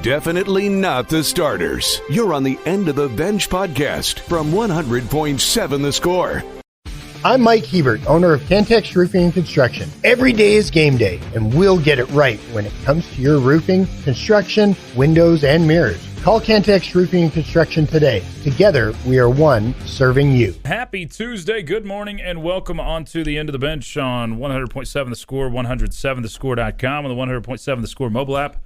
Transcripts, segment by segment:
definitely not the starters. You're on the End of the Bench podcast from 100.7 The Score. I'm Mike Hebert, owner of Cantex Roofing and Construction. Every day is game day, and we'll get it right when it comes to your roofing, construction, windows, and mirrors. Call Cantex Roofing and Construction today. Together, we are one serving you. Happy Tuesday, good morning, and welcome on to the End of the Bench on 100.7 The Score, 107thescore.com, and the 100.7 The Score mobile app.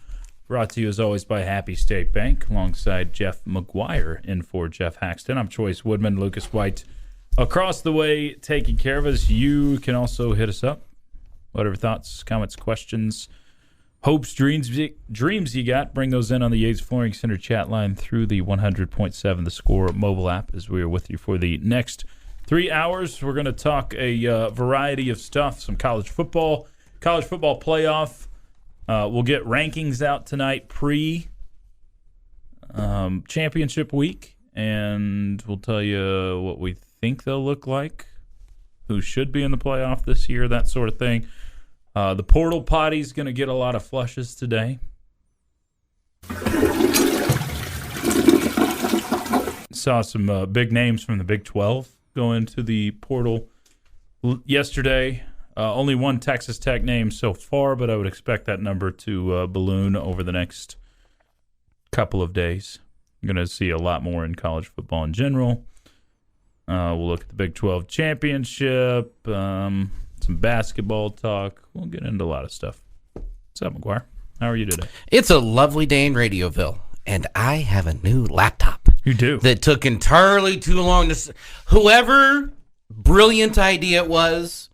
Brought to you, as always, by Happy State Bank, alongside Jeff McGuire in for Jeff Haxton. I'm Chois Woodman, Lucas White across the way taking care of us. You can also hit us up. Whatever thoughts, comments, questions, hopes, dreams you got, bring those in on the Yates Flooring Center chat line through the 100.7 The Score mobile app as we are with you for the next 3 hours. We're going to talk a variety of stuff, some college football playoff. We'll get rankings out tonight pre-championship week, and we'll tell you what we think they'll look like, who should be in the playoff this year, that sort of thing. The portal potty's going to get a lot of flushes today. Saw some big names from the Big 12 go into the portal yesterday. Only one Texas Tech name so far, but I would expect that number to balloon over the next couple of days. I'm going to see a lot more in college football in general. We'll look at the Big 12 championship, some basketball talk. We'll get into a lot of stuff. What's up, McGuire? How are you today? It's a lovely day in Radioville, and I have a new laptop. You do? That took entirely too long to... Whoever brilliant idea it was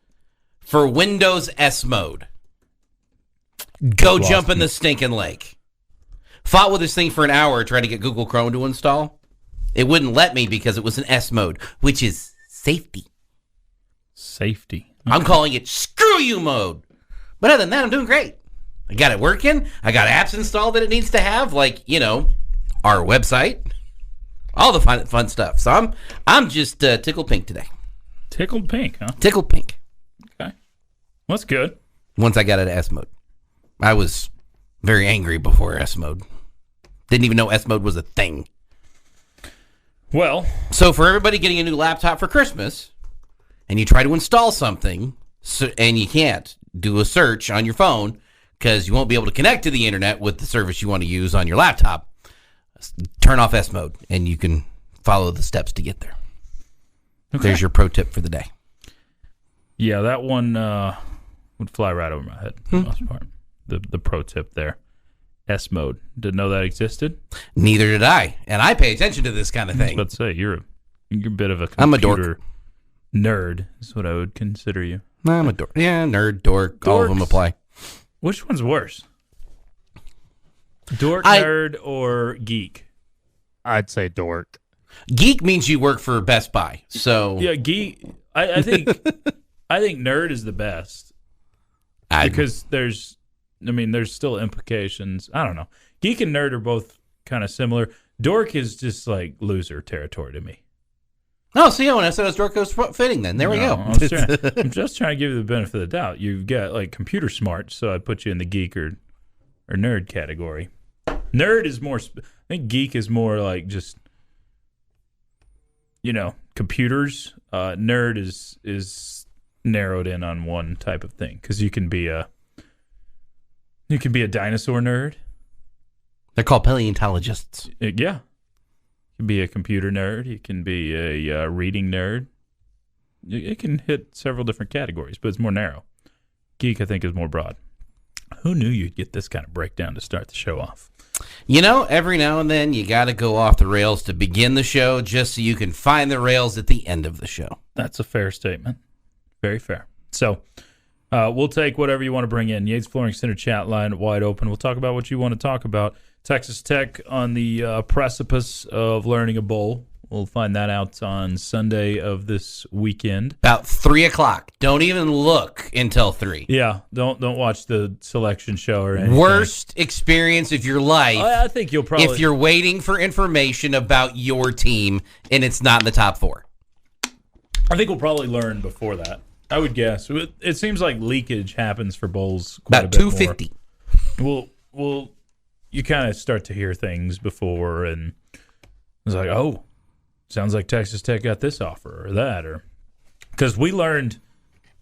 for Windows S mode, go jump in the stinking lake. Fought with this thing for an hour trying to get Google Chrome to install. It wouldn't let me because it was an S mode, which is safety. Safety. I'm calling it screw you mode. But other than that, I'm doing great. I got it working. I got apps installed that it needs to have, like, our website, all the fun stuff. So I'm just tickled pink today. Tickled pink, huh? Tickled pink. Okay. Well, that's good. Once I got it to S mode. I was very angry before S mode. Didn't even know S mode was a thing. Well, so for everybody getting a new laptop for Christmas, and you try to install something, and you can't do a search on your phone because you won't be able to connect to the internet with the service you want to use on your laptop, turn off S mode, and you can follow the steps to get there. Okay. There's your pro tip for the day. Yeah, that one would fly right over my head for the most part. The pro tip there. S mode. Didn't know that existed. Neither did I. And I pay attention to this kind of thing. Let's say you're a bit of a computer I'm a dork. Nerd is what I would consider you. I'm a dork. Yeah, nerd, dork. Dorks. All of them apply. Which one's worse? Dork, nerd, or geek? I'd say dork. Geek means you work for Best Buy. So yeah, geek. I think nerd is the best because there's still implications. I don't know. Geek and nerd are both kind of similar. Dork is just like loser territory to me. Oh, see, when I said it was dork, it was fitting then. There we go. I'm just trying to give you the benefit of the doubt. You've got like computer smart, so I put you in the geek or nerd category. Nerd is more, I think geek is more like just, computers. Nerd is narrowed in on one type of thing because you can be a dinosaur nerd. They're called paleontologists. Yeah. You can be a computer nerd. You can be a reading nerd. It can hit several different categories, but it's more narrow. Geek, I think, is more broad. Who knew you'd get this kind of breakdown to start the show off? Every now and then you got to go off the rails to begin the show just so you can find the rails at the end of the show. That's a fair statement. Very fair. So we'll take whatever you want to bring in. Yates Flooring Center chat line wide open. We'll talk about what you want to talk about. Texas Tech on the precipice of learning a bowl. We'll find that out on Sunday of this weekend. About 3 o'clock. Don't even look until 3. Yeah, don't watch the selection show or anything. Worst experience of your life. I think you'll probably... if you're waiting for information about your team and it's not in the top 4. I think we'll probably learn before that. I would guess. It seems like leakage happens for bowls quite about a bit 250. More. We'll you kind of start to hear things before, and it's like, oh, sounds like Texas Tech got this offer or that, or because we learned,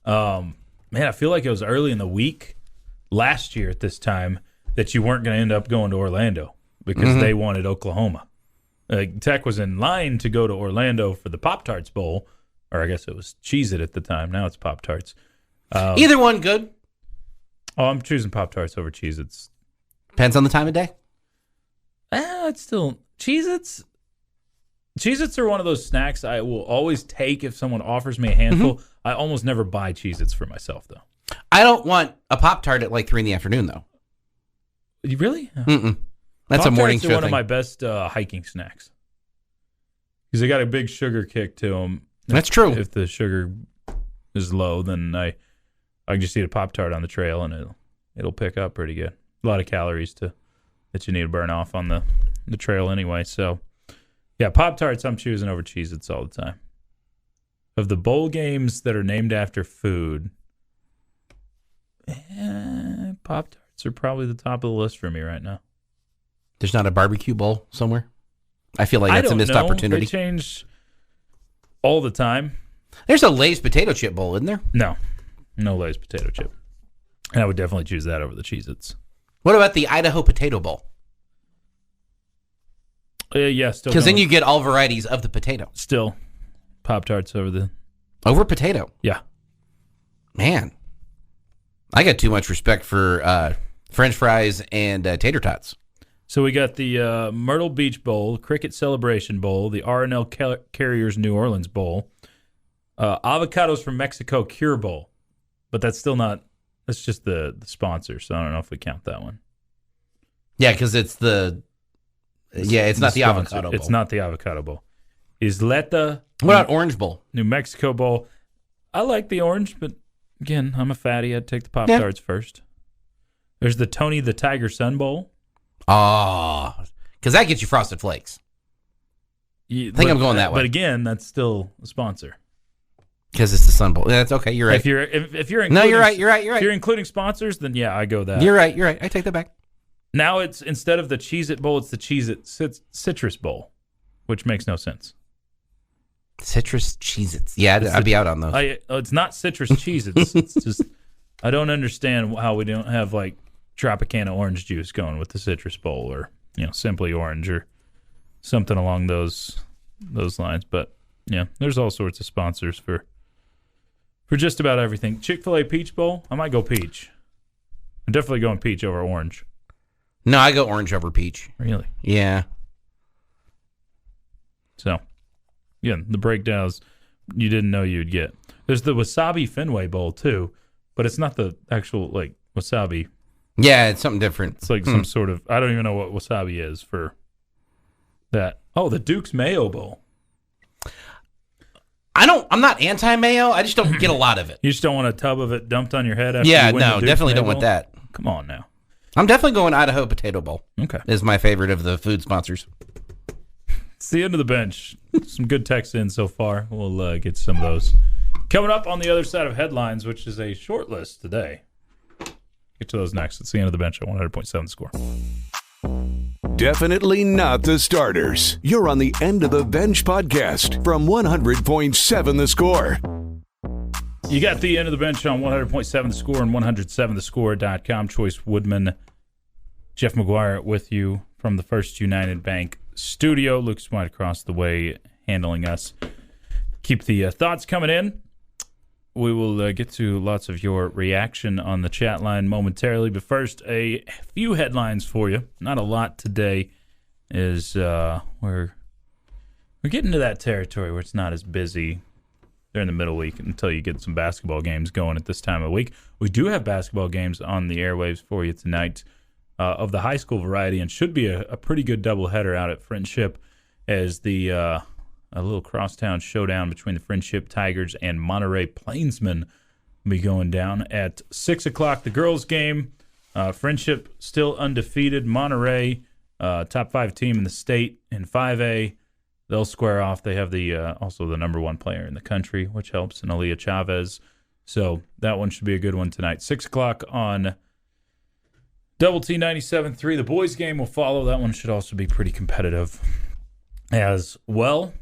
man, I feel like it was early in the week last year at this time that you weren't going to end up going to Orlando because they wanted Oklahoma. Tech was in line to go to Orlando for the Pop-Tarts Bowl, or I guess it was Cheez-It at the time. Now it's Pop-Tarts. Either one good. Oh, I'm choosing Pop-Tarts over Cheez-Its. Depends on the time of day. It's still Cheez-Its. Cheez-Its are one of those snacks I will always take if someone offers me a handful. I almost never buy Cheez-Its for myself, though. I don't want a Pop-Tart at like 3 p.m, though. You really? Mm-mm. That's a morning show Pop-Tarts are one thing. of my best hiking snacks because they got a big sugar kick to them. That's true. If the sugar is low, then I can just eat a Pop-Tart on the trail and it'll pick up pretty good. A lot of calories that you need to burn off on the trail anyway. So, yeah, Pop-Tarts I'm choosing over Cheez-Its all the time. Of the bowl games that are named after food, Pop-Tarts are probably the top of the list for me right now. There's not a barbecue bowl somewhere? I feel like that's a missed opportunity. They change all the time. There's a Lay's potato chip bowl, isn't there? No Lay's potato chip. And I would definitely choose that over the Cheez-Its. What about the Idaho potato bowl? Yeah, still. Because then you get all varieties of the potato. Still Pop-Tarts Over potato? Yeah. Man. I got too much respect for French fries and tater tots. So we got the Myrtle Beach Bowl, Cricket Celebration Bowl, the R&L Carriers New Orleans Bowl, Avocados from Mexico Cure Bowl. But that's still not, that's just the sponsor, so I don't know if we count that one. Yeah, because it's not the avocado bowl. It's not the avocado bowl. Isleta. What about Orange Bowl? New Mexico Bowl. I like the orange, but again, I'm a fatty. I'd take the Pop-Tarts first. There's the Tony the Tiger Sun Bowl. Oh, because that gets you Frosted Flakes. I think I'm going that way. But again, that's still a sponsor. Because it's the Sun Bowl. That's okay. You're right. If you're including, no, you're right. If you're including sponsors, then yeah, I go that. You're right. I take that back. Now it's instead of the Cheez-It Bowl, it's the Cheez-It Citrus Bowl, which makes no sense. Citrus Cheez-Its. Yeah, I'd be out on those. It's not citrus Cheez-Its. It's just I don't understand how we don't have like Tropicana orange juice going with the Citrus Bowl, or Simply Orange, or something along those lines. But yeah, there's all sorts of sponsors for just about everything. Chick-fil-A Peach Bowl, I might go peach. I'm definitely going peach over orange. No, I go orange over peach. Really? Yeah. So, again, the breakdowns you didn't know you'd get. There's the Wasabi Fenway Bowl too, but it's not the actual like wasabi. Yeah, it's something different. It's like some sort of, I don't even know what wasabi is for that. Oh, the Duke's Mayo Bowl. I'm not anti-mayo. I just don't get a lot of it. You just don't want a tub of it dumped on your head after Yeah, you win no, the Duke's definitely Mayo don't want Bowl? that. Come on now. I'm definitely going Idaho Potato Bowl. Okay. Is my favorite of the food sponsors. It's the end of the bench. Some good texts in so far. We'll get some of those. Coming up on the other side of headlines, which is a short list today. Get to those next. It's the end of the bench at 100.7 The Score. Definitely not the starters. You're on the End of the Bench podcast from 100.7 The Score. You got the end of the bench on 100.7 The Score and 107thescore.com. Chois Woodman, Jeff McGuire with you from the First United Bank studio. Luke Smite across the way handling us. Keep the thoughts coming in. We will get to lots of your reaction on the chat line momentarily. But first, a few headlines for you. Not a lot today. We're getting to that territory where it's not as busy during the middle week until you get some basketball games going at this time of the week. We do have basketball games on the airwaves for you tonight of the high school variety, and should be a pretty good doubleheader out at Friendship as the a little crosstown showdown between the Friendship Tigers and Monterey Plainsmen will be going down at 6 o'clock. The girls' game, Friendship still undefeated. Monterey, top 5 team in the state in 5A. They'll square off. They have the also the number 1 player in the country, which helps, in Aaliyah Chavez. So that one should be a good one tonight. 6 o'clock on Double T 97.3. The boys game will follow. That one should also be pretty competitive as well.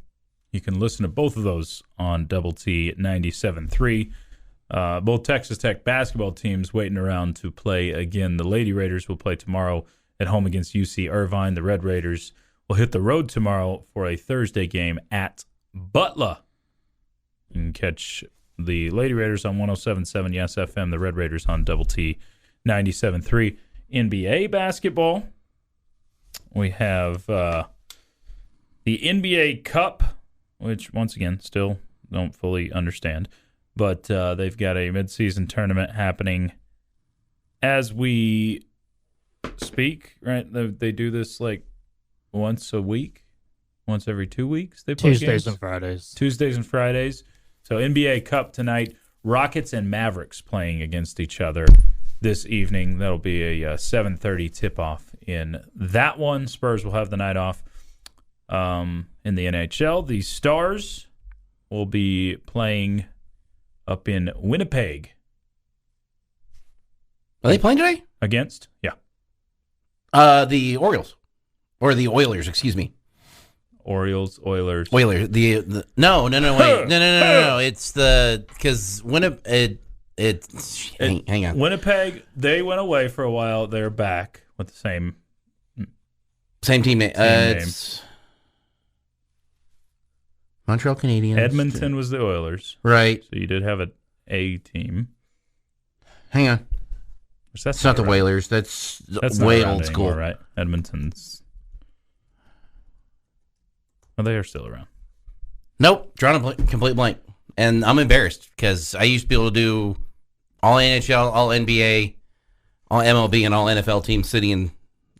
You can listen to both of those on Double T 97.3. Both Texas Tech basketball teams waiting around to play again. The Lady Raiders will play tomorrow at home against UC Irvine. The Red Raiders will hit the road tomorrow for a Thursday game at Butler. You can catch the Lady Raiders on 107.7 Yes FM, the Red Raiders on Double T 97.3. NBA basketball. We have the NBA Cup, which, once again, still don't fully understand. But they've got a midseason tournament happening as we speak, right? They do this like once a week, once every 2 weeks. They play Tuesdays games. and Fridays. Tuesdays and Fridays. So NBA Cup tonight. Rockets and Mavericks playing against each other this evening. That'll be a 7:30 tip-off in that one. Spurs will have the night off. In the NHL, the Stars will be playing up in Winnipeg. Are they playing today? Against? Yeah. The Orioles. Or the Oilers, excuse me. Oilers. Oilers. No, wait. No. It's because Winnipeg. Hang on. Winnipeg, they went away for a while. They're back with the same team name. Team name. It's Montreal Canadiens. Edmonton was the Oilers. Right. So you did have a team. Hang on. That's it's not the around. Whalers. That's not way around old school. anymore, right? Edmonton's. Well, they are still around. Nope. Drawn a complete blank. And I'm embarrassed because I used to be able to do all NHL, all NBA, all MLB, and all NFL teams, city and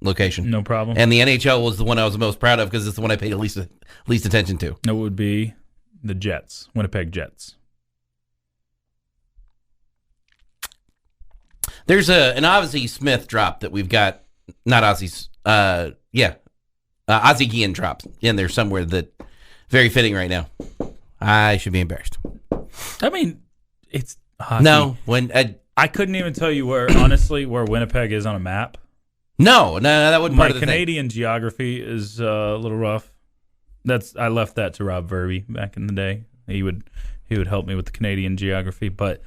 location. No problem. And the NHL was the one I was the most proud of because it's the one I paid least attention to. It would be the Jets, Winnipeg Jets. There's an Ozzie Smith drop that we've got. Not Ozzie's. Ozzie Guillen drop in there somewhere that very fitting right now. I should be embarrassed. I mean, it's hockey. No, I couldn't even tell you where Winnipeg is on a map. No, that wouldn't My part of the Canadian geography is a little rough. I left that to Rob Verby back in the day. He would help me with the Canadian geography, but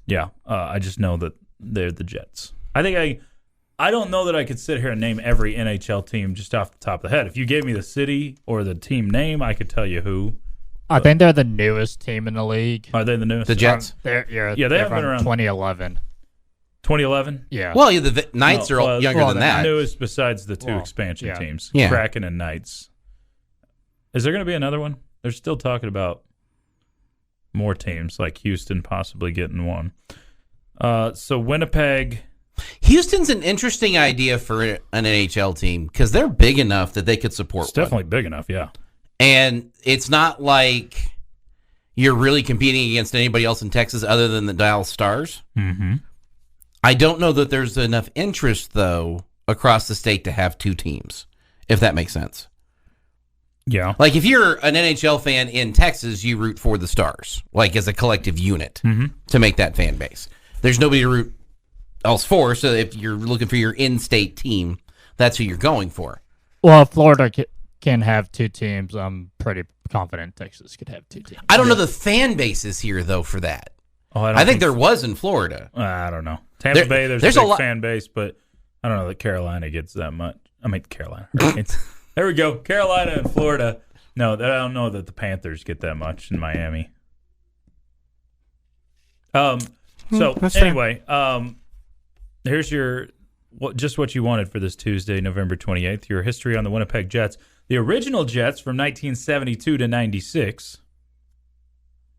yeah, I just know that they're the Jets. I don't know that I could sit here and name every NHL team just off the top of the head. If you gave me the city or the team name, I could tell you who. I think they're the newest team in the league. Are they the newest? The Jets? They they've been from around 2011. 2011? Yeah. Well, the Knights are younger than that. The newest besides the two expansion teams, Yeah. Kraken and Knights. Is there going to be another one? They're still talking about more teams, like Houston possibly getting one. So Winnipeg. Houston's an interesting idea for an NHL team because they're big enough that they could support It's definitely big enough, yeah. And it's not like you're really competing against anybody else in Texas other than the Dallas Stars. Mm-hmm. I don't know that there's enough interest, though, across the state to have two teams, if that makes sense. Yeah. Like, if you're an NHL fan in Texas, you root for the Stars, like as a collective unit to make that fan base. There's nobody to root else for, so if you're looking for your in-state team, that's who you're going for. Well, if Florida can have two teams, I'm pretty confident Texas could have two teams. I don't know the fan bases here, though, for that. Oh, I think there was in Florida. I don't know. Tampa Bay, there's a big fan base, but I don't know that Carolina gets that much. I mean, Carolina. There we go. Carolina and Florida. No, I don't know that the Panthers get that much in Miami. So anyway, here's just what you wanted for this Tuesday, November 28th. Your history on the Winnipeg Jets. The original Jets from 1972 to 96.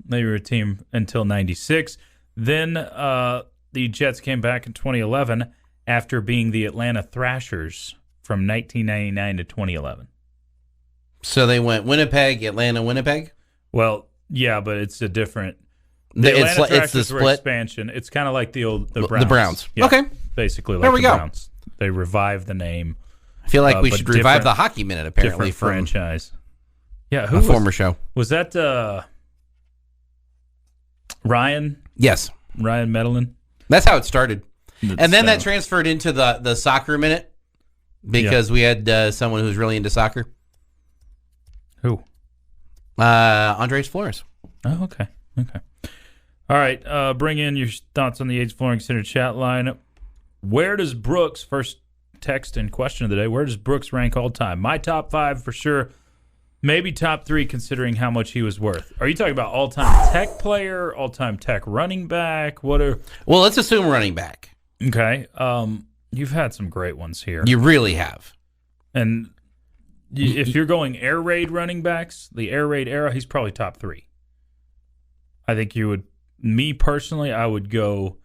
They were a team until 96. Then the Jets came back in 2011 after being the Atlanta Thrashers from 1999 to 2011. So they went Winnipeg, Atlanta, Winnipeg? Well, yeah, but it's a different... It's the split expansion. It's kind of like the Browns. The Browns. Yeah, okay. Basically like there we the go. Browns. They revived the name. I feel like we should revive the Hockey Minute, apparently. Different franchise. Yeah, who former show. Was that Ryan? Yes. Ryan Medellin? That's how it started. And then that transferred into the soccer minute because we had someone who's really into soccer. Who? Andres Flores. Oh, okay. All right. Bring in your thoughts on the Yates Flooring Center chat line. Where does Brooks, first text and question of the day, where does Brooks rank all time? My top 5 for sure. Maybe top 3 considering how much he was worth. Are you talking about all-time Tech player, all-time Tech running back? Well, let's assume running back. Okay. You've had some great ones here. You really have. And if you're going air raid running backs, the air raid era, he's probably top 3. I think you would, me personally, I would go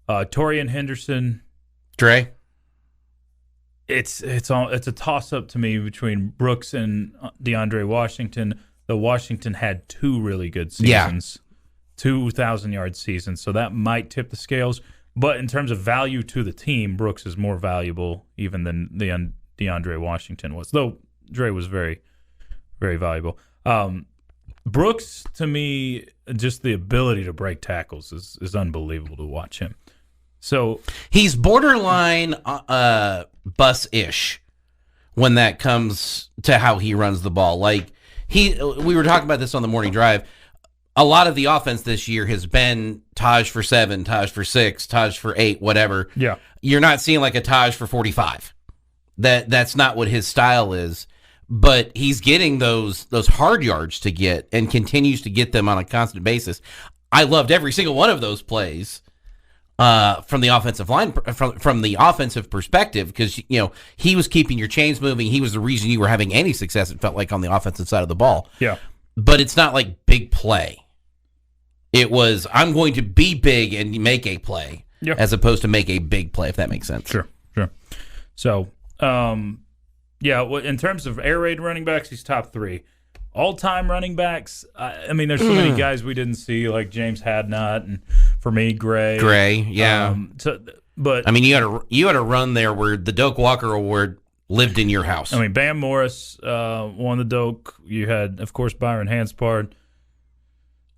Torian Henderson. Dre? It's a toss-up to me between Brooks and DeAndre Washington. Though Washington had 2 really good seasons, 2,000-yard seasons, so that might tip the scales. But in terms of value to the team, Brooks is more valuable even than DeAndre Washington was, though Dre was very, very valuable. Brooks, to me, just the ability to break tackles is unbelievable to watch him. So he's borderline bus-ish when that comes to how he runs the ball. Like we were talking about this on the morning drive. A lot of the offense this year has been Taj for 7, Taj for 6, Taj for 8, whatever. Yeah. You're not seeing like a Taj for 45. That's not what his style is. But he's getting those hard yards to get and continues to get them on a constant basis. I loved every single one of those plays. From the offensive line, from the offensive perspective, because he was keeping your chains moving. He was the reason you were having any success. It felt like on the offensive side of the ball. Yeah, but it's not like big play. It was I'm going to be big and make a play, as opposed to make a big play. If that makes sense. Sure. So, in terms of air raid running backs, he's top 3. All-time running backs, I mean, there's so many guys we didn't see, like James Hadnot, and for me, Gray. Yeah. But I mean, you had a run there where the Doak Walker Award lived in your house. I mean, Bam Morris won the Doak. You had, of course, Byron Hanspard,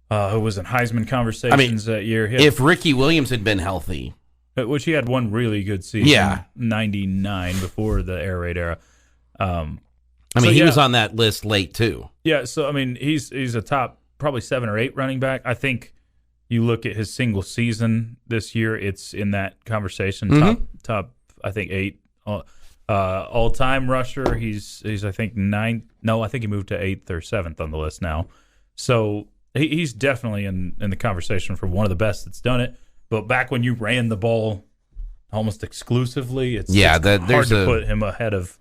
who was in Heisman conversations that year. If Ricky Williams had been healthy, which he had one really good season, 99 before the air raid era. He was on that list late too. Yeah, so I mean, he's a top probably 7 or 8 running back. I think you look at his single season this year; it's in that conversation. Top I think 8 all time rusher. He's I think 9. No, I think he moved to 8th or 7th on the list now. So he's definitely in the conversation for one of the best that's done it. But back when you ran the ball almost exclusively, it's hard to put him ahead of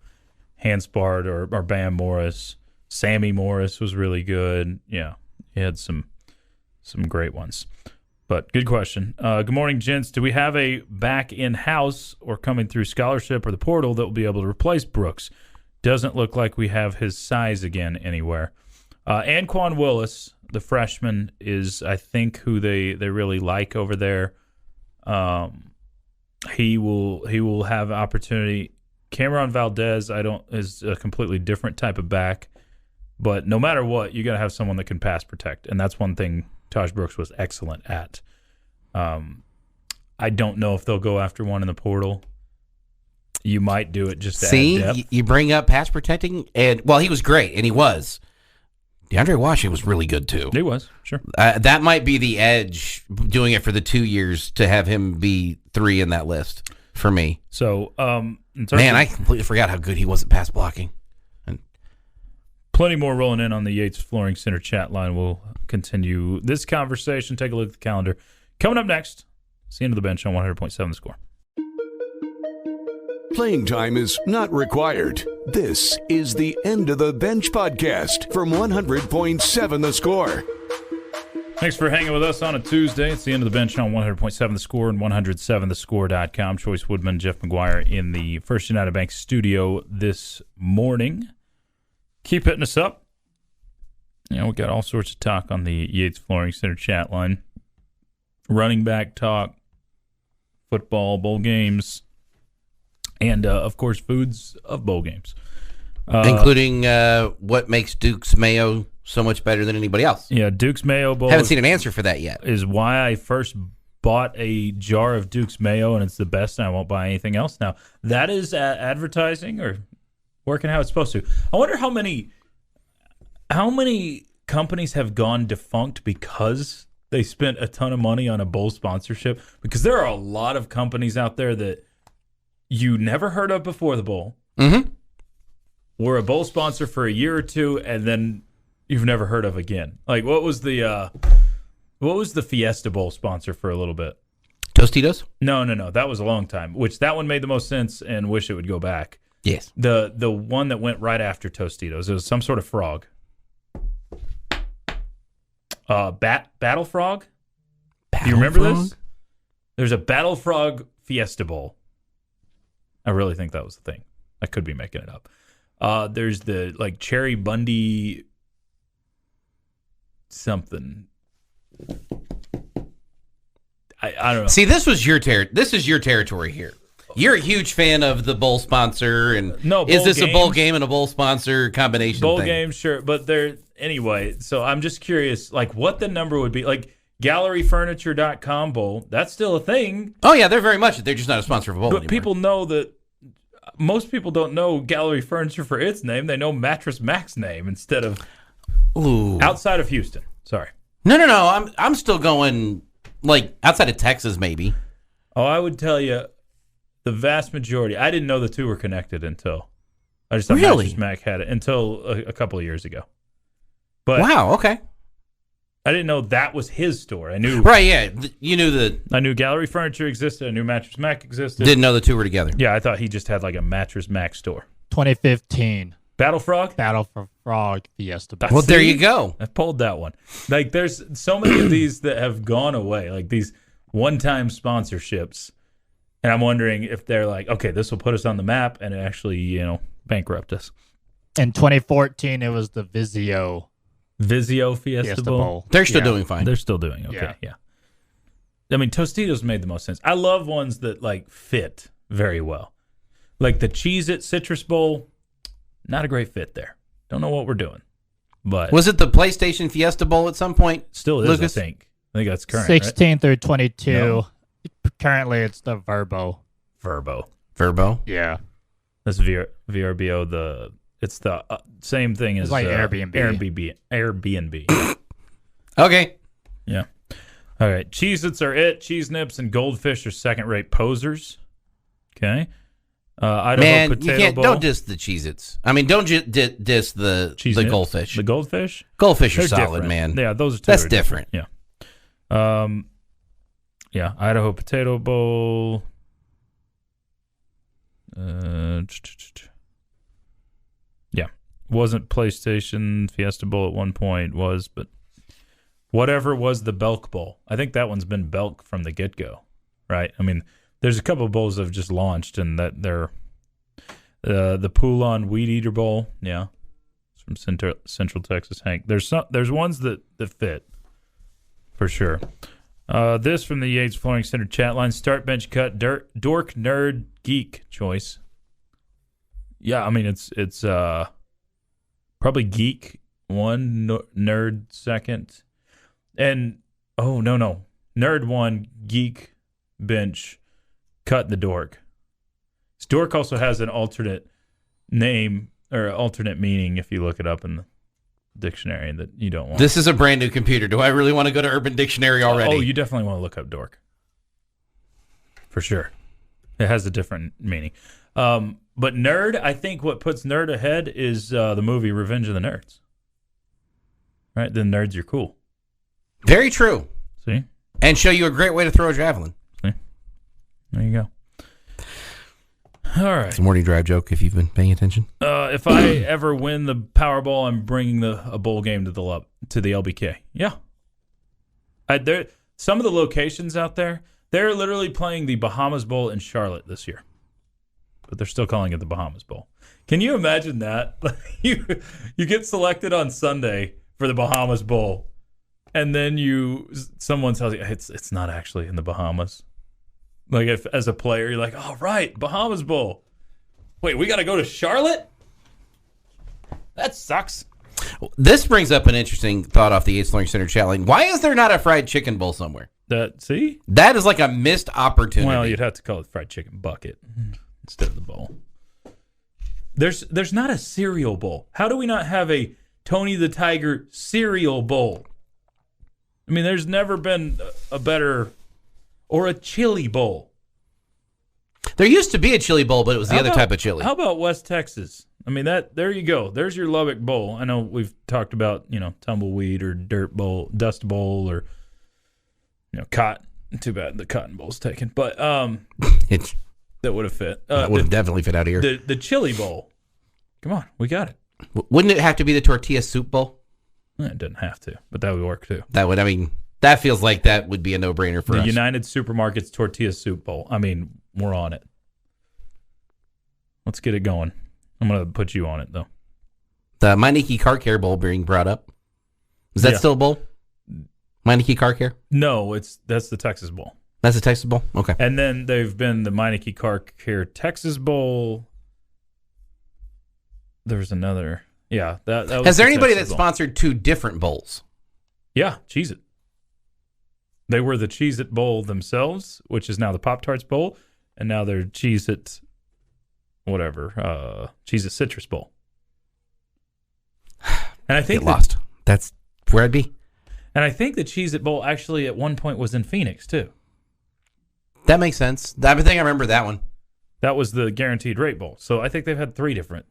Hanspard or Bam Morris. Sammy Morris was really good. Yeah, he had some great ones. But good question. Good morning, gents. Do we have a back in-house or coming through scholarship or the portal that will be able to replace Brooks? Doesn't look like we have his size again anywhere. Anquan Willis, the freshman, is, I think, who they really like over there. He will have opportunity. Cameron Valdez, is a completely different type of back. But no matter what, you got to have someone that can pass protect, and that's one thing Taj Brooks was excellent at. I don't know if they'll go after one in the portal. You might do it just to add depth. You bring up pass protecting, and he was great, and he was. DeAndre Washington was really good too. He was, sure. That might be the edge, doing it for the 2 years to have him be 3 in that list for me. So, I completely forgot how good he was at pass blocking. Plenty more rolling in on the Yates Flooring Center chat line. We'll continue this conversation. Take a look at the calendar. Coming up next, it's the end of the bench on 100.7 The Score. Playing time is not required. This is the End of the Bench podcast from 100.7 The Score. Thanks for hanging with us on a Tuesday. It's the End of the Bench on 100.7 The Score and 107thescore.com. Chois Woodman, Jeff McGuire in the First United Bank studio this morning. Keep hitting us up. We got all sorts of talk on the Yates Flooring Center chat line. Running back talk, football, bowl games, and, of course, foods of bowl games. Including what makes Duke's Mayo so much better than anybody else. Yeah, Duke's Mayo Bowl. Haven't seen an answer for that yet. Is why I first bought a jar of Duke's Mayo and it's the best and I won't buy anything else. Now, that is advertising or working how it's supposed to. I wonder how many companies have gone defunct because they spent a ton of money on a bowl sponsorship, because there are a lot of companies out there that you never heard of before the bowl. Mm-hmm. Were a bowl sponsor for a year or two, and then you've never heard of again. Like, what was the Fiesta Bowl sponsor for a little bit? Tostitos? No. That was a long time. Which that one made the most sense, and wish it would go back. Yes. The one that went right after Tostitos, it was some sort of frog. Battle Frog? Do you remember this? There's a Battle Frog Fiesta Bowl. I really think that was the thing. I could be making it up. There's the Cherry Bundy something. I don't know. See, this is your territory here. You're a huge fan of the bowl sponsor, and is this a bowl game and a bowl sponsor combination? Bowl game, sure, but anyway. So I'm just curious, what the number would be. GalleryFurniture.com bowl. That's still a thing. Oh yeah, they're very much. They're just not a sponsor of a bowl But anymore. people know that. Most people don't know Gallery Furniture for its name. They know Mattress Mac's name instead of outside of Houston. Sorry. No. I'm still going outside of Texas, maybe. Oh, I would tell you, the vast majority. I didn't know the two were connected until I just thought Mattress Mac had it until a couple of years ago. But wow, okay. I didn't know that was his store. I knew right. Yeah, you knew that. I knew Gallery Furniture existed. I knew Mattress Mac existed. Didn't know the two were together. Yeah, I thought he just had a Mattress Mac store. 2015. Battle Frog Fiesta. Well, there you go. I pulled that one. There's so many of these that have gone away, these one-time sponsorships, and I'm wondering if they're okay, this will put us on the map, and it actually, bankrupt us. In 2014, it was the Vizio Fiesta Bowl. They're still doing fine. They're still doing okay. Yeah. I mean, Tostitos made the most sense. I love ones that fit very well, like the Cheez-It Citrus Bowl. Not a great fit there. Don't know what we're doing. But was it the PlayStation Fiesta Bowl at some point? Still is, Lucas? I think that's current. 16 through 22. No. Currently, it's the Verbo. Yeah. That's VRBO. It's the same thing as Airbnb. Airbnb. Okay. Yeah. All right. Cheez-Its are it. Cheese Nips and Goldfish are second-rate posers. Okay. Idaho Potato you can't. Bowl. Don't diss the Cheez-Its. I mean, don't diss the Goldfish. The Goldfish? Goldfish are They're solid, different. man. Yeah, those are That's different. Yeah. Yeah. Idaho Potato Bowl. Yeah. Wasn't PlayStation Fiesta Bowl at one point, but whatever was the Belk Bowl. I think that one's been Belk from the get-go, right? I mean, there's a couple of bowls that have just launched, and that they're the Poulon Weed Eater Bowl. Yeah, it's from Central Texas. Hank, there's ones that fit for sure. This from the Yates Flooring Center chat line: start, bench, cut, dork, nerd, geek choice. Yeah, I mean it's probably geek one, nerd second, and no, nerd one, geek bench. Cut the dork. Dork also has an alternate name or alternate meaning if you look it up in the dictionary that you don't want. This is a brand new computer. Do I really want to go to Urban Dictionary already? Oh, you definitely want to look up dork. For sure. It has a different meaning. But nerd, I think what puts nerd ahead is the movie Revenge of the Nerds. Right? The nerds are cool. Very true. See? And show you a great way to throw a javelin. There you go. All right. It's a morning drive joke if you've been paying attention. If I ever win the Powerball, I'm bringing a bowl game to the LBK. Yeah. Some of the locations out there, they're literally playing the Bahamas Bowl in Charlotte this year. But they're still calling it the Bahamas Bowl. Can you imagine that? you get selected on Sunday for the Bahamas Bowl, and then someone tells you it's not actually in the Bahamas. If as a player, you're like, oh, right, Bahamas Bowl. Wait, we got to go to Charlotte? That sucks. This brings up an interesting thought off the Yates Flooring Center chat line. Why is there not a fried chicken bowl somewhere? See? That is like a missed opportunity. Well, you'd have to call it fried chicken bucket instead of the bowl. There's not a cereal bowl. How do we not have a Tony the Tiger cereal bowl? I mean, there's never been a better, or a chili bowl. There used to be a chili bowl, but it was the other type of chili. How about West Texas? I mean, there you go. There's your Lubbock bowl. I know we've talked about, tumbleweed or dirt bowl, dust bowl, or cotton. Too bad the cotton bowl's taken, but that would have fit. That would have definitely fit out here. The chili bowl. Come on, we got it. Wouldn't it have to be the tortilla soup bowl? It doesn't have to, but that would work too. That feels like that would be a no-brainer for the us. United Supermarkets tortilla soup bowl. I mean, we're on it. Let's get it going. I'm going to put you on it, though. The Meineke Car Care Bowl being brought up. Is that still a bowl? Meineke Car Care? No, that's the Texas Bowl. That's the Texas Bowl? Okay. And then they've been the Meineke Car Care Texas Bowl. There's another. Yeah. That was Has there anybody Texas that Bowl. sponsored two different bowls? Yeah, Cheez-It. They were the Cheez-It Bowl themselves, which is now the Pop-Tarts Bowl, and now they're Cheez-It Cheez-It Citrus Bowl. And I think Get lost. That's where I'd be. And I think the Cheez-It Bowl actually at one point was in Phoenix, too. That makes sense. I think I remember that one. That was the Guaranteed Rate Bowl. So I think they've had 3 different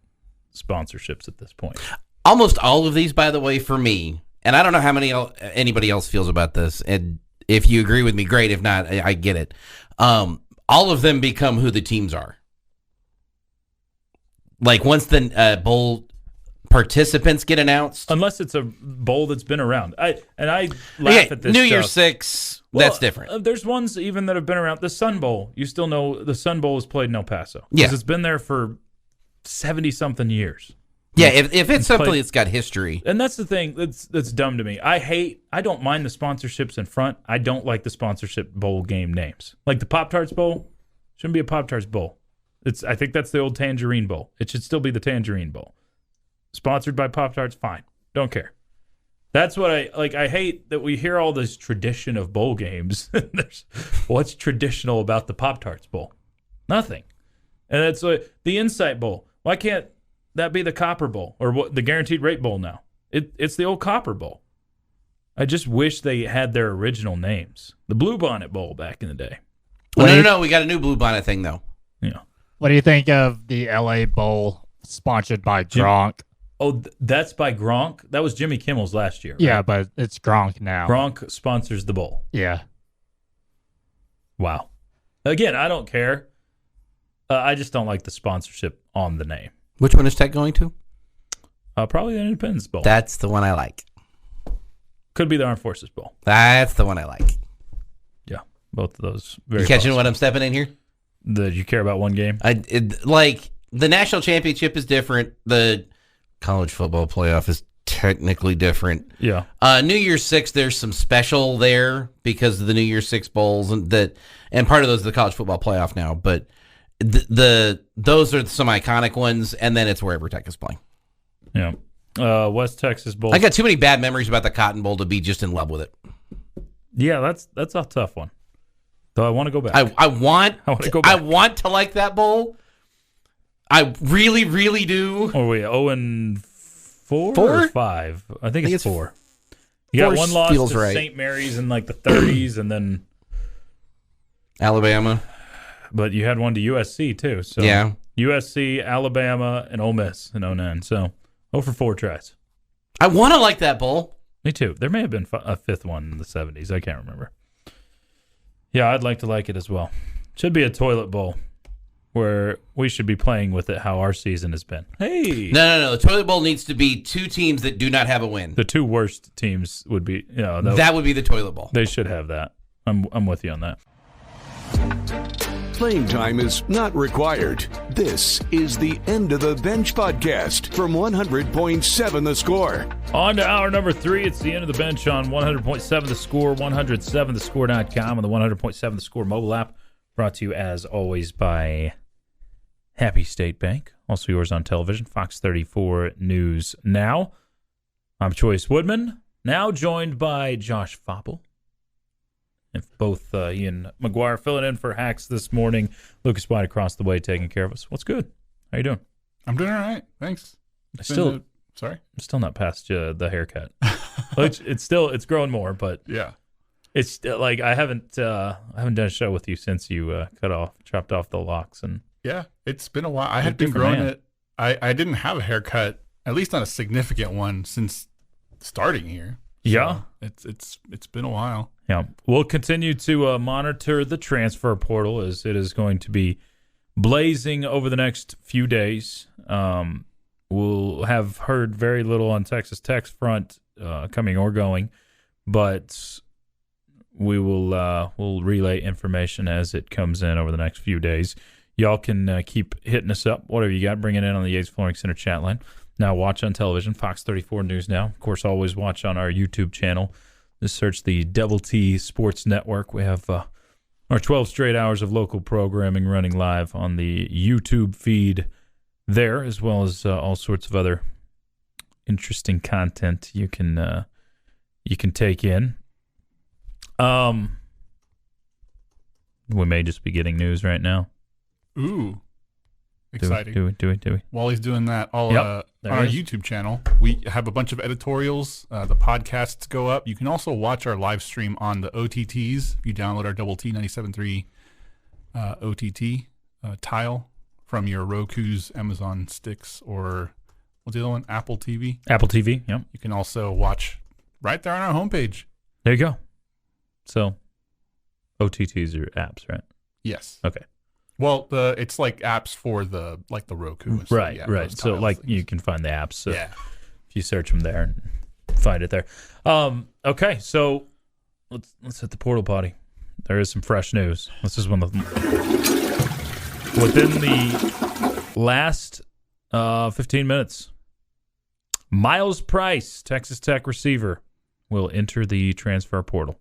sponsorships at this point. Almost all of these, by the way, for me, and I don't know how anybody else feels about this, and if you agree with me, great. If not, I get it. All of them become who the teams are. Like once the bowl participants get announced, unless it's a bowl that's been around. I laugh at this. New Year's Six, that's different. There's ones even that have been around. The Sun Bowl, you still know the Sun Bowl is played in El Paso. Yeah, because it's been there for 70-something years. Yeah, if it's something that's got history. And that's the thing that's dumb to me. I don't mind the sponsorships in front. I don't like the sponsorship bowl game names. Like the Pop-Tarts Bowl, shouldn't be a Pop-Tarts Bowl. I think that's the old Tangerine Bowl. It should still be the Tangerine Bowl. Sponsored by Pop-Tarts, fine. Don't care. That's what I hate that we hear all this tradition of bowl games. What's traditional about the Pop-Tarts Bowl? Nothing. And it's the Insight Bowl. Why can't that be the Copper Bowl or the Guaranteed Rate Bowl now? It's the old Copper Bowl. I just wish they had their original names. The Bluebonnet Bowl back in the day. Well, no. We got a new Bluebonnet thing, though. Yeah. What do you think of the LA Bowl sponsored by Gronk? That's by Gronk? That was Jimmy Kimmel's last year, right? Yeah, but it's Gronk now. Gronk sponsors the bowl. Yeah. Wow. Again, I don't care. I just don't like the sponsorship on the name. Which one is Tech going to? Probably the Independence Bowl. That's the one I like. Could be the Armed Forces Bowl. That's the one I like. Yeah, both of those. Very you catching possible. what I'm stepping in here? Do you care about one game? Like the national championship is different. The college football playoff is technically different. Yeah. New Year's Six, there's some special there because of the New Year's Six bowls and part of those is the college football playoff now. But those are some iconic ones, and then it's wherever Tech is playing. Yeah. West Texas Bowl. I got too many bad memories about the Cotton Bowl to be just in love with it. Yeah, that's a tough one. So I want to go back. I want to go back. I want to like that bowl. I really, really do. Or we 0-4 or 5? I think it's 4. You got one loss to right. St. Mary's in like the 30s, and then Alabama. But you had one to USC too. So yeah, USC, Alabama, and Ole Miss in 09. So 0-4 tries. I want to like that bowl. Me too. There may have been a 5th one in the 70s. I can't remember. Yeah, I'd like to like it as well. Should be a toilet bowl where we should be playing with it how our season has been. Hey. No. The toilet bowl needs to be 2 teams that do not have a win. The 2 worst teams would be, that would be the toilet bowl. They should have that. I'm with you on that. Playing time is not required. This is the End of the Bench podcast from 100.7 The Score. On to hour number 3. It's the End of the Bench on 100.7 The Score, 107thescore.com, and the 100.7 The Score mobile app. Brought to you, as always, by Happy State Bank. Also yours on television, Fox 34 News Now. I'm Chois Woodman, now joined by Josh Faupel If both he and McGuire filling in for Hacks this morning. Lucas White across the way taking care of us. What's good? How you doing? I'm doing all right. Thanks. Sorry? I'm still not past the haircut. It's growing more, but Yeah. it's like I haven't done a show with you since you chopped off the locks and Yeah, it's been a while. I had been growing it. I didn't have a haircut, at least not a significant one, since starting here. Yeah. So it's been a while. Yeah, we'll continue to monitor the transfer portal as it is going to be blazing over the next few days. We'll have heard very little on Texas Tech's front coming or going, but we'll relay information as it comes in over the next few days. Y'all can keep hitting us up, whatever you got, bring it in on the Yates Flooring Center chat line. Now watch on television, Fox 34 News Now. Of course, always watch on our YouTube channel. Just search the Double T Sports Network. We have our 12 straight hours of local programming running live on the YouTube feed there, as well as all sorts of other interesting content you can take in. We may just be getting news right now. Ooh. Exciting. Do we? While he's doing that, on our YouTube channel, we have a bunch of editorials. The podcasts go up. You can also watch our live stream on the OTTs. If you download our Double T 97.3 OTT tile from your Roku's, Amazon Sticks, or what's the other one? Apple TV. Apple TV, yeah. You can also watch right there on our homepage. There you go. So, OTTs are apps, right? Yes. Okay. Well, it's like apps for the Roku. And stuff. Right, Yeah, right. those So, tile like, things. you can find the apps. So Yeah. if you search them there and find it there. Okay, so let's hit the portal potty. There is some fresh news. This is one of the within the last 15 minutes. Miles Price, Texas Tech receiver, will enter the transfer portal.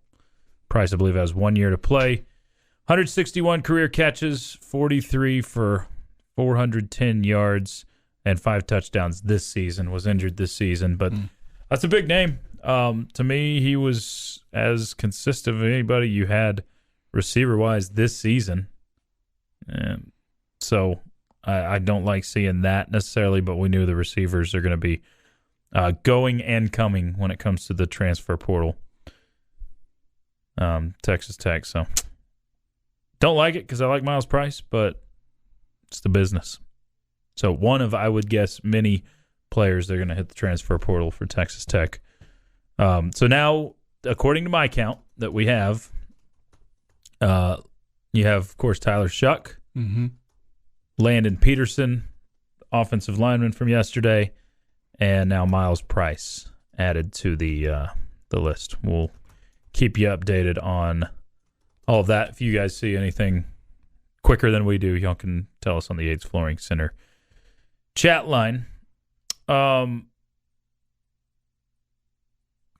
Price, I believe, has 1 year to play. 161 career catches, 43 for 410 yards, and 5 touchdowns this season. Was injured this season, but that's a big name. To me, he was as consistent as anybody you had receiver-wise this season. And so I don't like seeing that necessarily, but we knew the receivers are going to be going and coming when it comes to the transfer portal. Texas Tech, so don't like it because I like Miles Price, but it's the business. So one of, I would guess, many players that are going to hit the transfer portal for Texas Tech. So now, according to my count that we have, you have, of course, Tyler Shuck, Landon Peterson, offensive lineman from yesterday, and now Miles Price added to the list. We'll keep you updated on all of that. If you guys see anything quicker than we do, y'all can tell us on the Yates Flooring Center chat line. Got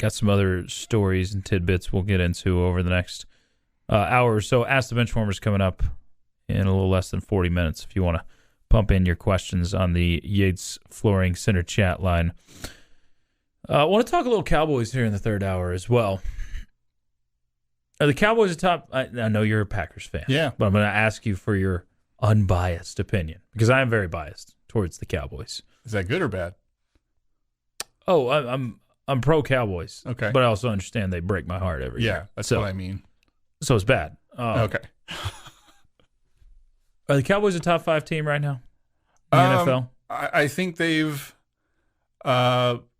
some other stories and tidbits we'll get into over the next hour or so. Ask the Benchwarmers coming up in a little less than 40 minutes if you want to pump in your questions on the Yates Flooring Center chat line. I want to talk a little Cowboys here in the third hour as well. Are the Cowboys a top? I know you're a Packers fan. Yeah. But I'm going to ask you for your unbiased opinion because I am very biased towards the Cowboys. Is that good or bad? Oh, I'm pro Cowboys. Okay. But I also understand they break my heart every year. Yeah, that's what I mean. So it's bad. Okay. Are the Cowboys a top 5 team right now in the NFL? I think they've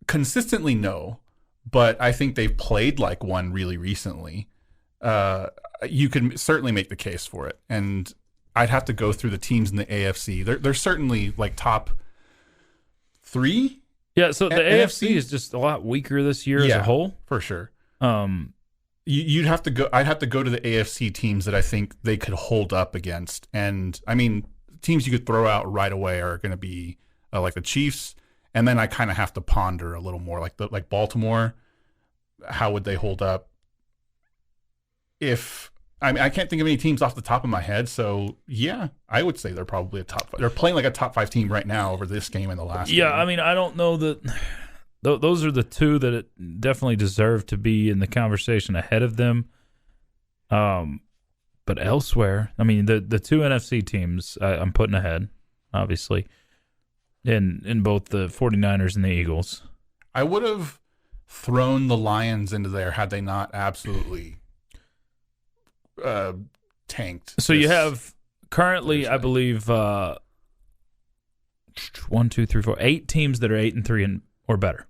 consistently no, but I think they've played like one really recently. You can certainly make the case for it, and I'd have to go through the teams in the AFC. They're certainly like top 3. Yeah, so the AFC is just a lot weaker this year as a whole, for sure. You'd have to go. I'd have to go to the AFC teams that I think they could hold up against, and I mean, teams you could throw out right away are going to be like the Chiefs, and then I kind of have to ponder a little more, like Baltimore. How would they hold up? I can't think of any teams off the top of my head, so yeah, I would say they're probably a top 5. They're playing like a top 5 team right now over this game and the last game. I mean, I don't know that those are the two that definitely deserve to be in the conversation ahead of them. But elsewhere, I mean, the two NFC teams I'm putting ahead, obviously, in both the 49ers and the Eagles. I would have thrown the Lions into there had they not absolutely tanked. So you have currently, I believe, 1, 2, 3, 4, 8 teams that are 8-3 or better.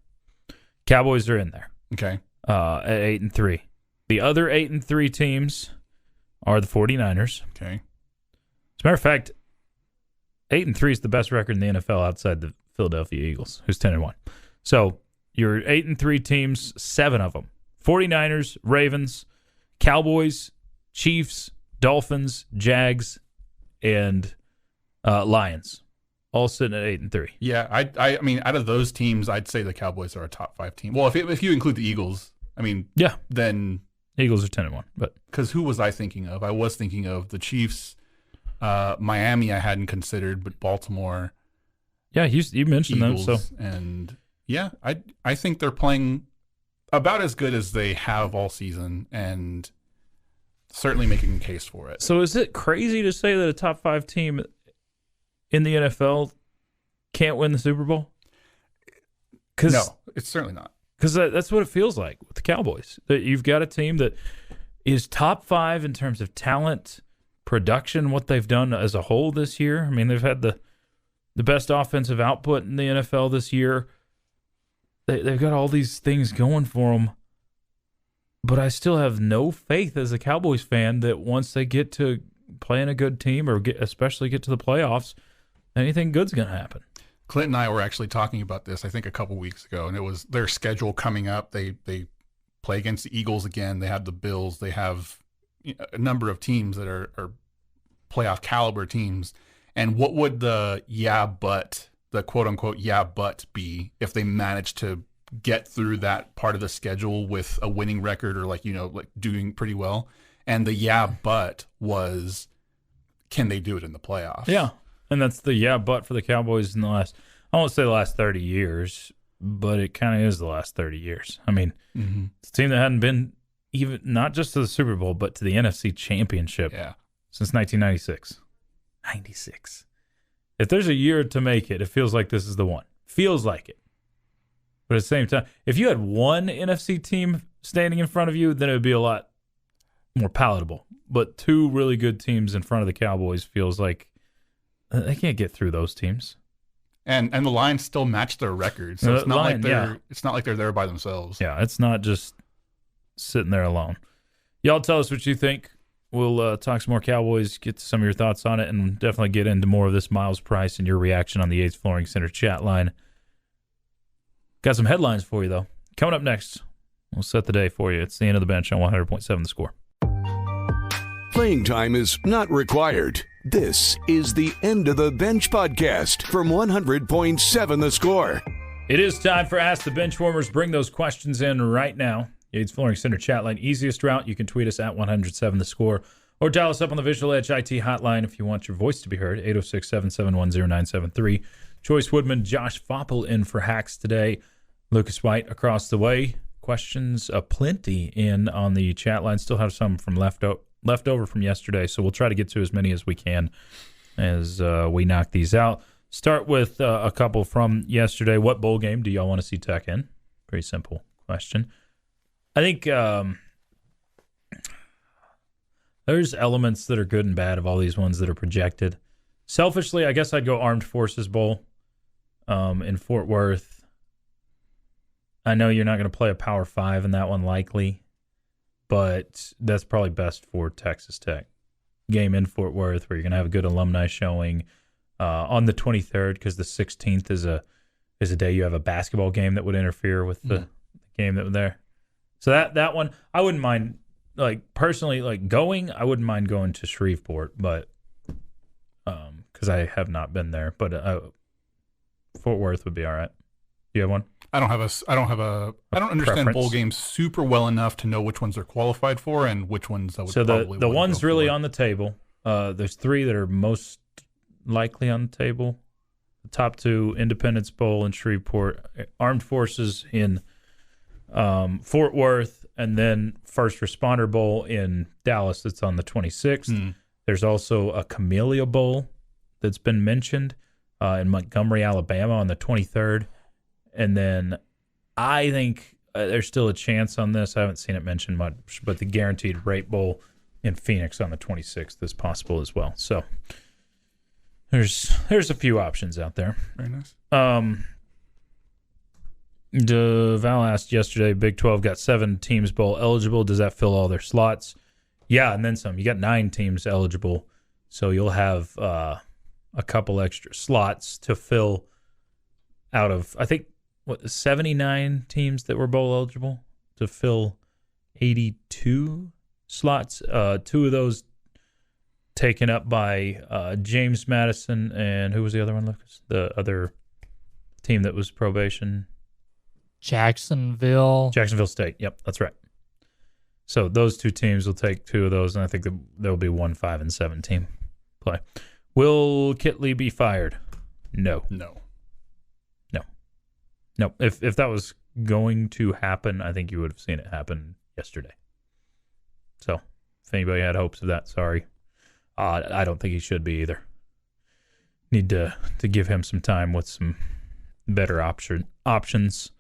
Cowboys are in there. Okay. At 8-3. The other 8-3 teams are the 49ers. Okay. As a matter of fact, 8-3 is the best record in the NFL outside the Philadelphia Eagles, who's 10-1. So your 8-3 teams, 7 of them: 49ers, Ravens, Cowboys, Chiefs, Dolphins, Jags, and Lions, all sitting at 8-3. Yeah, I mean, out of those teams, I'd say the Cowboys are a top 5 team. Well, if you include the Eagles, I mean, yeah, then Eagles are 10-1. But because who was I thinking of? I was thinking of the Chiefs, Miami. I hadn't considered, but Baltimore. Yeah, you mentioned Eagles, them. So and yeah, I think they're playing about as good as they have all season, and certainly making a case for it. So is it crazy to say that a top 5 team in the NFL can't win the Super Bowl? No, it's certainly not. Because that's what it feels like with the Cowboys. That you've got a team that is top 5 in terms of talent, production, what they've done as a whole this year. I mean, they've had the best offensive output in the NFL this year. They've got all these things going for them. But I still have no faith as a Cowboys fan that once they get to playing a good team or especially get to the playoffs, anything good's going to happen. Clint and I were actually talking about this, I think, a couple weeks ago, and it was their schedule coming up. They play against the Eagles again. They have the Bills. They have a number of teams that are playoff caliber teams. And what would the quote-unquote yeah but be if they managed to get through that part of the schedule with a winning record or like doing pretty well? And the yeah but was, can they do it in the playoffs? Yeah. And that's the yeah but for the Cowboys in the last, I won't say the last 30 years, but it kind of is the last 30 years. I mean, It's a team that hadn't been even, not just to the Super Bowl, but to the NFC Championship since 1996. 96. If there's a year to make it, it feels like this is the one. Feels like it. But at the same time, if you had one NFC team standing in front of you, then it would be a lot more palatable. But 2 really good teams in front of the Cowboys feels like they can't get through those teams. And the Lions still match their record, so it's not like they're there by themselves. Yeah, it's not just sitting there alone. Y'all tell us what you think. We'll talk some more Cowboys, get to some of your thoughts on it, and definitely get into more of this Miles Price and your reaction on the Yates Flooring Center chat line. Got some headlines for you, though. Coming up next, we'll set the day for you. It's the end of the bench on 100.7 The Score. Playing time is not required. This is the End of the Bench podcast from 100.7 The Score. It is time for Ask the Benchwarmers. Bring those questions in right now. Yates Flooring Center chat line. Easiest route, you can tweet us at 107 The Score or dial us up on the Visual Edge IT hotline if you want your voice to be heard, 806-771-0973. Chois Woodman, Josh Faupel in for Hacks today. Lucas White across the way. Questions aplenty in on the chat line. Still have some from leftover from yesterday, so we'll try to get to as many as we can as we knock these out. Start with a couple from yesterday. What bowl game do y'all want to see Tech in? Pretty simple question. I think there's elements that are good and bad of all these ones that are projected. Selfishly, I guess I'd go Armed Forces Bowl in Fort Worth. I know you're not going to play a Power 5 in that one likely, but that's probably best for Texas Tech. Game in Fort Worth where you're going to have a good alumni showing on the 23rd, because the 16th is a day you have a basketball game that would interfere with the game that was there. So that one, I wouldn't mind, personally, going. I wouldn't mind going to Shreveport, but because I have not been there. But Fort Worth would be all right. Do you have one? I don't understand preference. Bowl games super well enough to know which ones they're qualified for and which ones I would. So the ones really on the table. There's 3 that are most likely on the table. The top 2: Independence Bowl in Shreveport, Armed Forces in Fort Worth, and then First Responder Bowl in Dallas that's on the 26th. There's also a Camellia Bowl that's been mentioned in Montgomery, Alabama on the 23rd. And then I think there's still a chance on this. I haven't seen it mentioned much, but the Guaranteed Rate Bowl in Phoenix on the 26th is possible as well. So there's a few options out there. Very nice. Val asked yesterday, Big 12 got 7 teams bowl eligible. Does that fill all their slots? Yeah, and then some. You got 9 teams eligible, so you'll have a couple extra slots to fill out of, I think, 79 teams that were bowl eligible to fill 82 slots. 2 of those taken up by James Madison, and who was the other one, Lucas? The other team that was probation? Jacksonville State. Yep, that's right. So those 2 teams will take 2 of those, and I think there will be 1 5 and 7 team play. Will Kitley be fired? No. If that was going to happen, I think you would have seen it happen yesterday. So if anybody had hopes of that, sorry. I don't think he should be either. Need to give him some time with some better options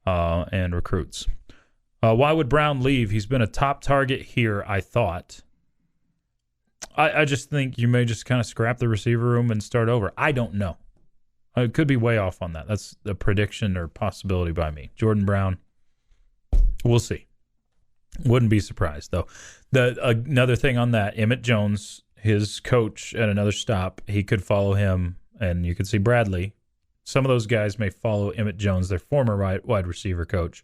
and recruits. Why would Brown leave? He's been a top target here, I thought. I just think you may just kind of scrap the receiver room and start over. I don't know. I could be way off on that. That's a prediction or possibility by me. Jordan Brown, we'll see. Wouldn't be surprised, though. Another thing on that, Emmett Jones, his coach at another stop, he could follow him, and you could see Bradley. Some of those guys may follow Emmett Jones, their former wide receiver coach,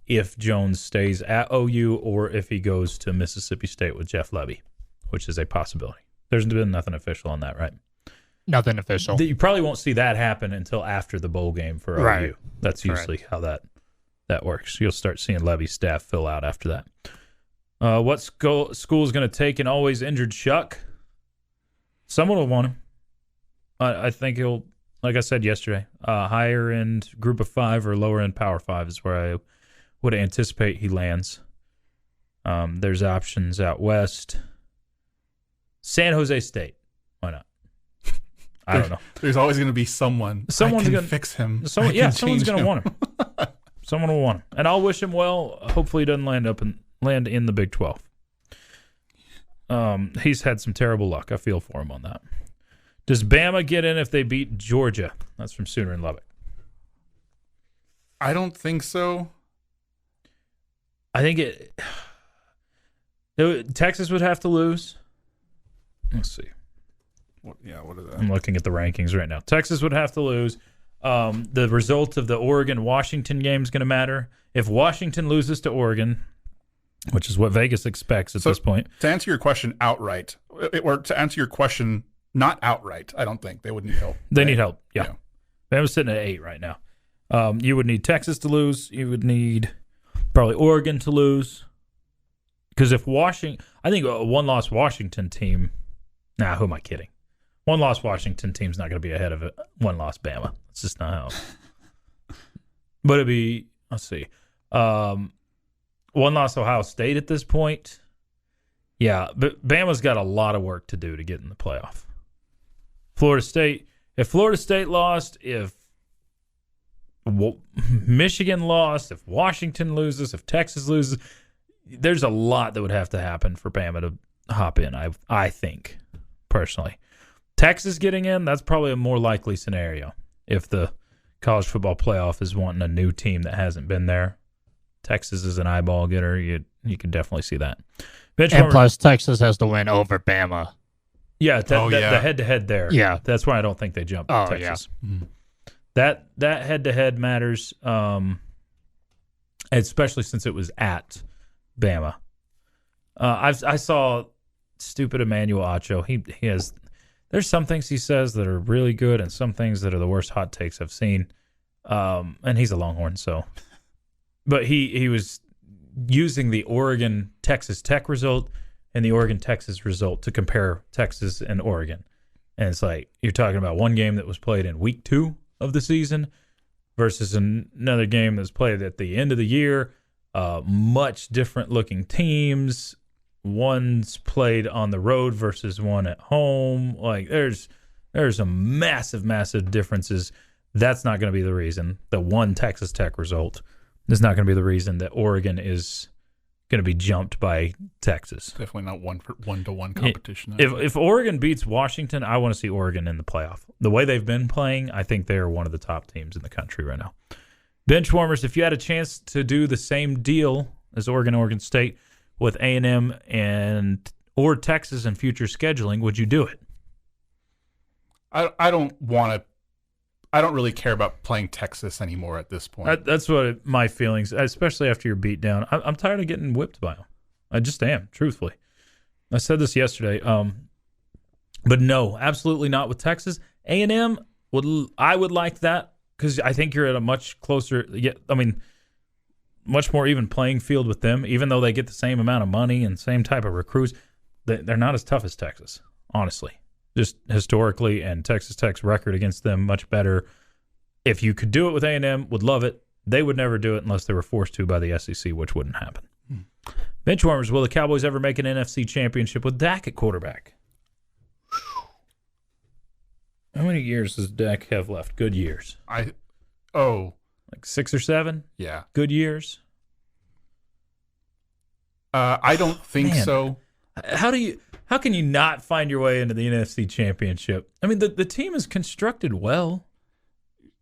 if Jones stays at OU or if he goes to Mississippi State with Jeff Lebby, which is a possibility. There's been nothing official on that, right? Nothing official. You probably won't see that happen until after the bowl game for OU. Right. That's usually how that works. You'll start seeing Levy's staff fill out after that. What school is going to take an always injured Shuck? Someone will want him. I think he'll, like I said yesterday, higher end group of 5 or lower end power 5 is where I would anticipate he lands. There's options out west. San Jose State. Why not? I don't know. There's always going to be someone. Someone's going to fix him. Someone's going to want him. Someone will want him, and I'll wish him well. Hopefully, he doesn't land in the Big 12. He's had some terrible luck. I feel for him on that. Does Bama get in if they beat Georgia? That's from Sooner and Lubbock. I don't think so. I think Texas would have to lose. Let's see. What is that? I'm looking at the rankings right now. Texas would have to lose. The result of the Oregon-Washington game is going to matter. If Washington loses to Oregon, which is what Vegas expects at this point. To answer your question outright, or to answer your question not outright, I don't think they would need help. They need help, yeah. Bama's sitting at 8 right now. You would need Texas to lose. You would need probably Oregon to lose. Because if I think a one-loss Washington team, who am I kidding? One-loss Washington team's not going to be ahead of a one-loss Bama. It's just not how. But it'd be, let's see, one-loss Ohio State at this point. Yeah, but Bama's got a lot of work to do to get in the playoff. Florida State, if Florida State lost, if Michigan lost, if Washington loses, if Texas loses, there's a lot that would have to happen for Bama to hop in, I think, personally. Texas getting in, that's probably a more likely scenario. If the college football playoff is wanting a new team that hasn't been there, Texas is an eyeball getter. You can definitely see that. And plus, Texas has to win over Bama. Yeah, the head-to-head there. Yeah. That's why I don't think they jump Texas. Yeah. Mm-hmm. That head-to-head matters, especially since it was at Bama. I saw stupid Emmanuel Acho. He has... There's some things he says that are really good and some things that are the worst hot takes I've seen. And he's a Longhorn, so. But he was using the Oregon-Texas Tech result and the Oregon-Texas result to compare Texas and Oregon. And it's like you're talking about one game that was played in week 2 of the season versus another game that was played at the end of the year. much different looking teams. One's played on the road versus one at home. Like there's a massive differences. That's not going to be the reason. The one Texas Tech result is not going to be the reason that Oregon is going to be jumped by Texas. Definitely not one-to-one competition. If Oregon beats Washington, I want to see Oregon in the playoff. The way they've been playing, I think they're one of the top teams in the country right now. Benchwarmers, if you had a chance to do the same deal as Oregon State with A&M or Texas in future scheduling, would you do it? I don't really care about playing Texas anymore at this point. That's what my feelings, especially after your beatdown. I'm tired of getting whipped by them. I just am, truthfully. I said this yesterday. But no, absolutely not with Texas. A&M, I would like that because I think you're at a much closer, much more even playing field with them, even though they get the same amount of money and same type of recruits. They're not as tough as Texas, honestly. Just historically, and Texas Tech's record against them much better. If you could do it with A&M, would love it. They would never do it unless they were forced to by the SEC, which wouldn't happen. Benchwarmers, will the Cowboys ever make an NFC championship with Dak at quarterback? How many years does Dak have left? Good years. Like 6 or 7? Yeah. Good years? I don't think so. How can you not find your way into the NFC Championship? I mean, the team is constructed well.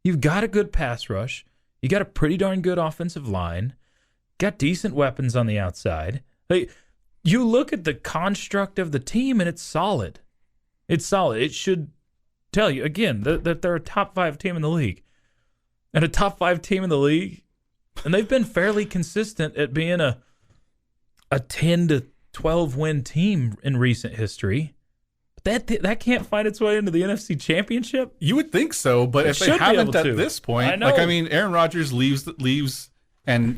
You've got a good pass rush. You got a pretty darn good offensive line. Got decent weapons on the outside. You look at the construct of the team, and it's solid. It's solid. It should tell you, again, that they're a top 5 team in the league. And a top 5 team in the league, and they've been fairly consistent at being a 10 to 12-win team in recent history. But that can't find its way into the NFC Championship? You would think so, but if they haven't at this point, Aaron Rodgers leaves, and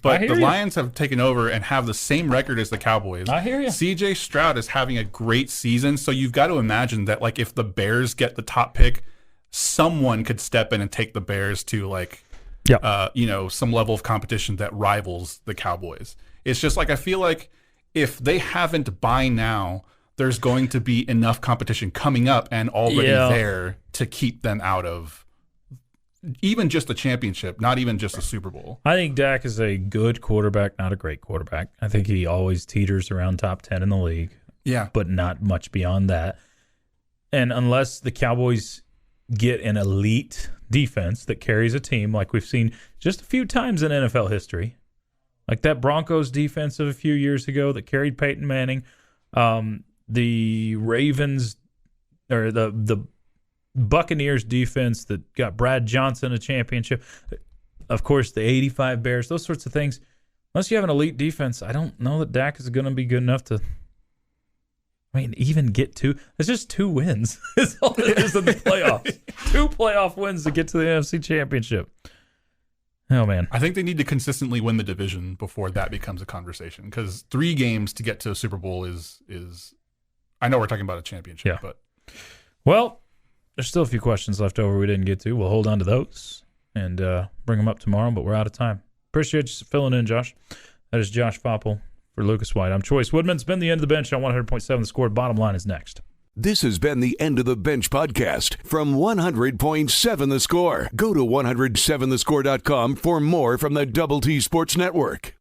but the Lions have taken over and have the same record as the Cowboys. I hear you. CJ Stroud is having a great season, so you've got to imagine that if the Bears get the top pick, someone could step in and take the Bears to some level of competition that rivals the Cowboys. It's just I feel like if they haven't by now, there's going to be enough competition coming up and already there to keep them out of even just a championship, not even just a Super Bowl. I think Dak is a good quarterback, not a great quarterback. I think he always teeters around top 10 in the league. Yeah. But not much beyond that. And unless the Cowboys get an elite defense that carries a team like we've seen just a few times in NFL history, like that Broncos defense of a few years ago that carried Peyton Manning, the Ravens or the Buccaneers defense that got Brad Johnson a championship, of course the 85 Bears, those sorts of things. Unless you have an elite defense, I don't know that Dak is going to be good enough to even get to. It's just 2 wins. It's all it is in the playoffs. 2 playoff wins to get to the NFC Championship. Oh, man. I think they need to consistently win the division before that becomes a conversation, because 3 games to get to a Super Bowl is I know we're talking about a championship, but. Well, there's still a few questions left over we didn't get to. We'll hold on to those and bring them up tomorrow, but we're out of time. Appreciate you filling in, Josh. That is Josh Faupel for Lucas White. I'm Chois Woodman. It's been the End of the Bench on 100.7 The Score. Bottom Line is next. This has been the End of the Bench podcast from 100.7 The Score. Go to 107thescore.com for more from the Double T Sports Network.